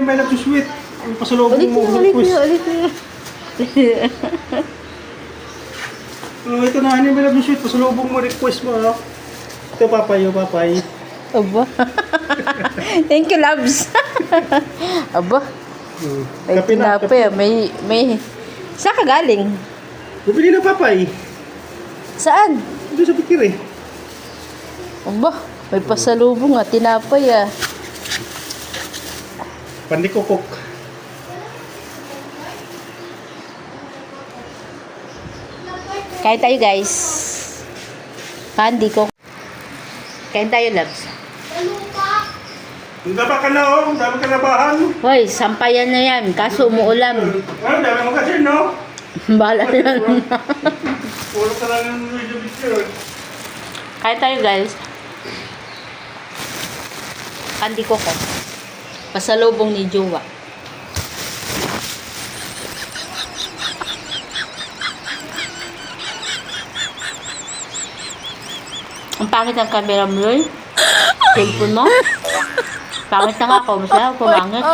may love to sweet. Ang pasalubong Ulit mo. mo, ulit mo, ulit mo. Ito na, may love to sweet. Pasalubong mo, request mo. Ito, papay, papay. Aba. Thank you, loves. Aba. May Kape na, tinapay. May... Saan ka galing? Bumili na papay. Saan? Doon sa pikir eh. Aba. May pasalubong ah. Tinapay ah. Pandikokok. Kain tayo, guys. Pandi ko. Kain tayo, loves. Ang daba ka na oh. Ang dami ka na bahan. Hoy, sampayan na yan. Kaso umuulan. Ang dami mo kasi no. Bahala na yan. Puro ka lang yung video picture. Kain tayo, guys. Pandi ko. Pasalubong ni Jowa. Ang pangit ng camera mo, Loy. Cellphone mo. Pangit na nga ako. Masaya ako pumangit.